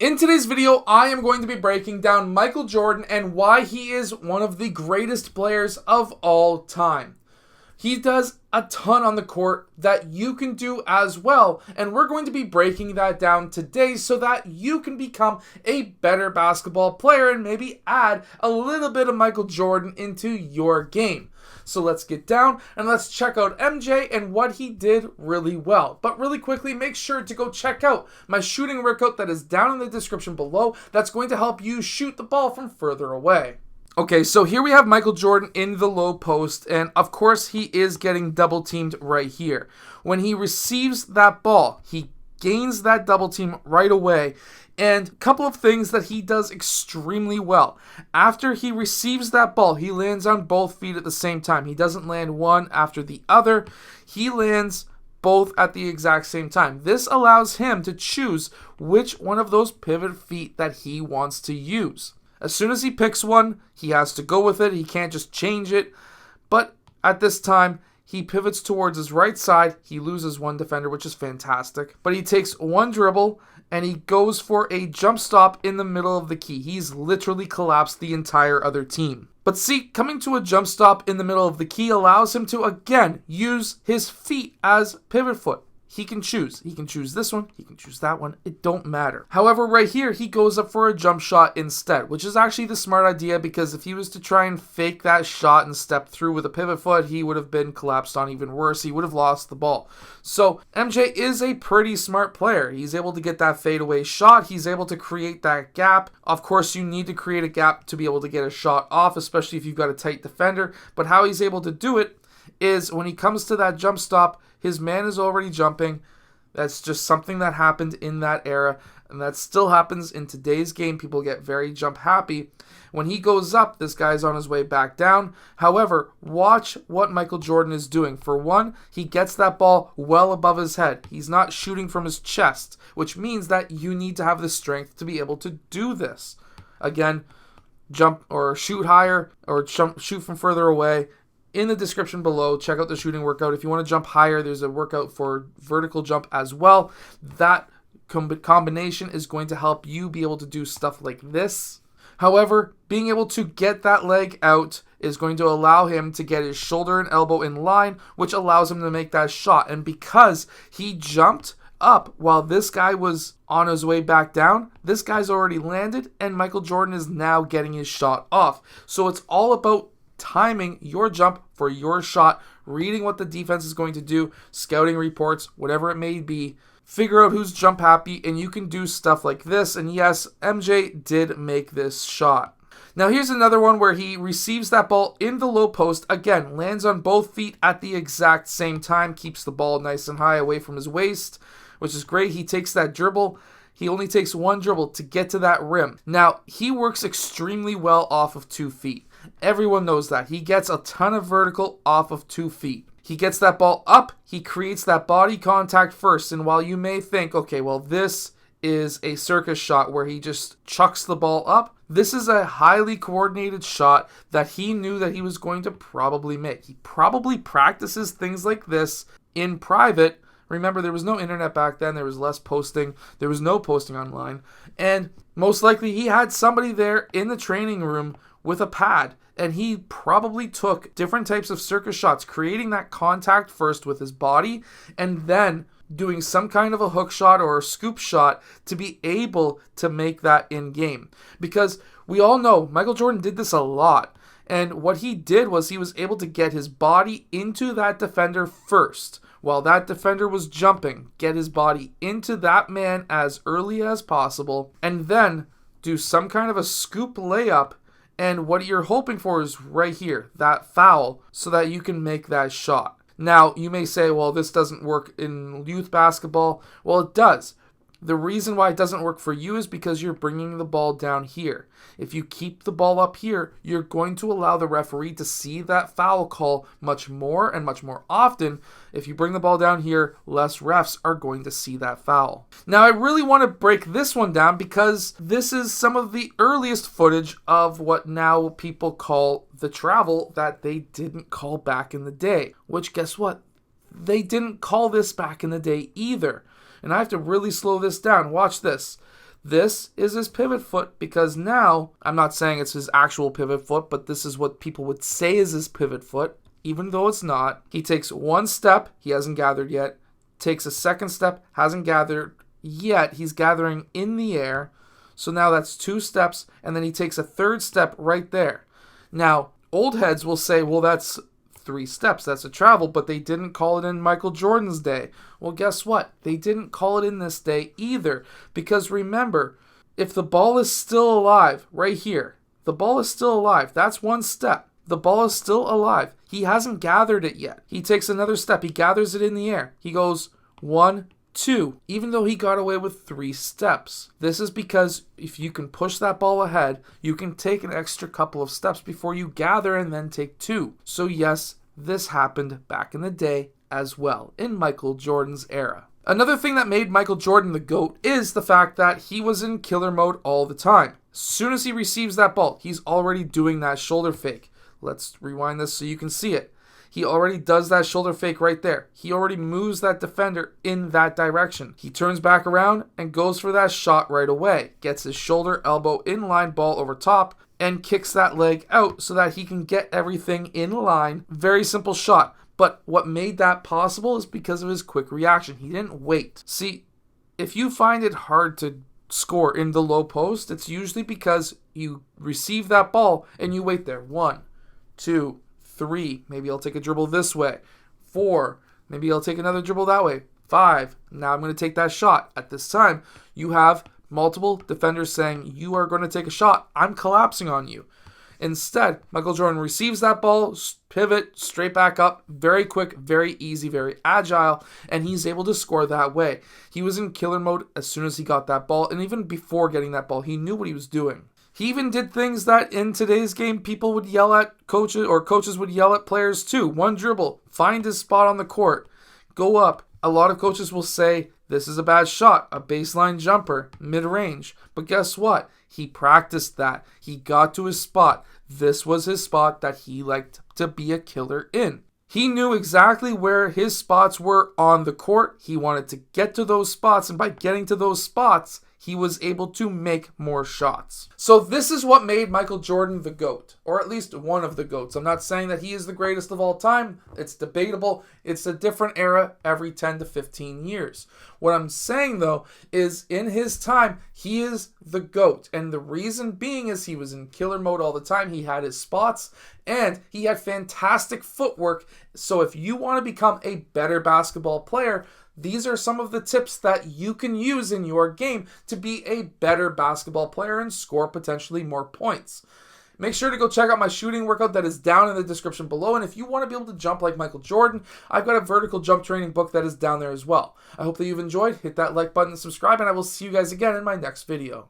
In today's video, I am going to be breaking down Michael Jordan and why he is one of the greatest players of all time. He does a ton on the court that you can do as well, and we're going to be breaking that down today so that you can become a better basketball player and maybe add a little bit of Michael Jordan into your game. So let's get down and let's check out MJ and what he did really well. But really quickly, make sure to go check out my shooting workout that is down in the description below. That's going to help you shoot the ball from further away. Okay, so here we have Michael Jordan in the low post, and of course he is getting double teamed right here. When he receives that ball, he gains that double team right away. And a couple of things that he does extremely well. After he receives that ball, he lands on both feet at the same time. He doesn't land one after the other. He lands both at the exact same time. This allows him to choose which one of those pivot feet that he wants to use. As soon as he picks one, he has to go with it. He can't just change it. But at this time, he pivots towards his right side. He loses one defender, which is fantastic. But he takes one dribble and he goes for a jump stop in the middle of the key. He's literally collapsed the entire other team. But see, coming to a jump stop in the middle of the key allows him to, again, use his feet as pivot foot. He can choose. He can choose this one. He can choose that one. It don't matter. However, right here, he goes up for a jump shot instead, which is actually the smart idea because if he was to try and fake that shot and step through with a pivot foot, he would have been collapsed on even worse. He would have lost the ball. So MJ is a pretty smart player. He's able to get that fadeaway shot. He's able to create that gap. Of course, you need to create a gap to be able to get a shot off, especially if you've got a tight defender. But how he's able to do it is when he comes to that jump stop, his man is already jumping. That's just something that happened in that era, and that still happens in today's game. People get very jump happy. When he goes up, this guy's on his way back down. However, watch what Michael Jordan is doing. For one, he gets that ball well above his head. He's not shooting from his chest, which means that you need to have the strength to be able to do this. Again, jump or shoot higher or shoot from further away. In the description below, check out the shooting workout. If you want to jump higher, there's a workout for vertical jump as well. That combination is going to help you be able to do stuff like this. However, being able to get that leg out is going to allow him to get his shoulder and elbow in line, which allows him to make that shot. And because he jumped up while this guy was on his way back down, this guy's already landed, and Michael Jordan is now getting his shot off. So it's all about timing your jump for your shot, reading what the defense is going to do, scouting reports, whatever it may be. Figure out who's jump happy, and you can do stuff like this. And yes, MJ did make this shot. Now here's another one where he receives that ball in the low post, again, lands on both feet at the exact same time, keeps the ball nice and high away from his waist, which is great. He takes that dribble. He only takes one dribble to get to that rim. Now, he works extremely well off of 2 feet. Everyone knows that. He gets a ton of vertical off of 2 feet. He gets that ball up. He creates that body contact first. And while you may think, okay, well, this is a circus shot where he just chucks the ball up, this is a highly coordinated shot that he knew that he was going to probably make. He probably practices things like this in private. Remember, there was no internet back then. There was less posting. There was no posting online. And most likely he had somebody there in the training room with a pad, and he probably took different types of circus shots, creating that contact first with his body and then doing some kind of a hook shot or a scoop shot to be able to make that in game. Because we all know Michael Jordan did this a lot, and what he did was he was able to get his body into that defender first. While that defender was jumping, get his body into that man as early as possible, and then do some kind of a scoop layup. And what you're hoping for is right here, that foul, so that you can make that shot. Now, you may say, well, this doesn't work in youth basketball. Well, it does. The reason why it doesn't work for you is because you're bringing the ball down here. If you keep the ball up here, you're going to allow the referee to see that foul call much more and much more often. If you bring the ball down here, less refs are going to see that foul. Now, I really want to break this one down because this is some of the earliest footage of what now people call the travel that they didn't call back in the day. Which, guess what? They didn't call this back in the day either. And I have to really slow this down. Watch this. This is his pivot foot because now, I'm not saying it's his actual pivot foot, but this is what people would say is his pivot foot, even though it's not. He takes one step, he hasn't gathered yet, takes a second step, hasn't gathered yet, he's gathering in the air. So now that's 2 steps, and then he takes a third step right there. Now, old heads will say, well, that's 3 steps, that's a travel, but they didn't call it in Michael Jordan's day. Well, guess what? They didn't call it in this day either, because remember, if the ball is still alive right here, the ball is still alive, that's 1 step. The ball is still alive. He hasn't gathered it yet. He takes another step. He gathers it in the air. He goes 1, 2, even though he got away with 3 steps. This is because if you can push that ball ahead, you can take an extra couple of steps before you gather and then take 2. So yes, this happened back in the day as well, in Michael Jordan's era. Another thing that made Michael Jordan the GOAT is the fact that he was in killer mode all the time. As soon as he receives that ball, he's already doing that shoulder fake. Let's rewind this so you can see it. He already does that shoulder fake right there. He already moves that defender in that direction. He turns back around and goes for that shot right away. Gets his shoulder, elbow, inline ball over top and kicks that leg out so that he can get everything in line. Very simple shot. But what made that possible is because of his quick reaction. He didn't wait. See, if you find it hard to score in the low post, it's usually because you receive that ball and you wait there. 1, 2, 3, maybe I'll take a dribble this way. 4, maybe I'll take another dribble that way. 5, now I'm going to take that shot. At this time, you have multiple defenders saying, you are going to take a shot. I'm collapsing on you. Instead, Michael Jordan receives that ball, pivot, straight back up, very quick, very easy, very agile, and he's able to score that way. He was in killer mode as soon as he got that ball, and even before getting that ball, he knew what he was doing. He even did things that in today's game people would yell at coaches, or coaches would yell at players too. 1 dribble, find his spot on the court, go up. A lot of coaches will say, this is a bad shot, a baseline jumper, mid-range. But guess what? He practiced that. He got to his spot. This was his spot that he liked to be a killer in. He knew exactly where his spots were on the court. He wanted to get to those spots, and by getting to those spots, he was able to make more shots. So this is what made Michael Jordan the GOAT, or at least one of the GOATs. I'm not saying that he is the greatest of all time. It's debatable. It's a different era every 10 to 15 years. What I'm saying, though, is in his time, he is the GOAT. And the reason being is he was in killer mode all the time. He had his spots, and he had fantastic footwork. So if you want to become a better basketball player, these are some of the tips that you can use in your game to be a better basketball player and score potentially more points. Make sure to go check out my shooting workout that is down in the description below. And if you want to be able to jump like Michael Jordan, I've got a vertical jump training book that is down there as well. I hope that you've enjoyed. Hit that like button and subscribe, and I will see you guys again in my next video.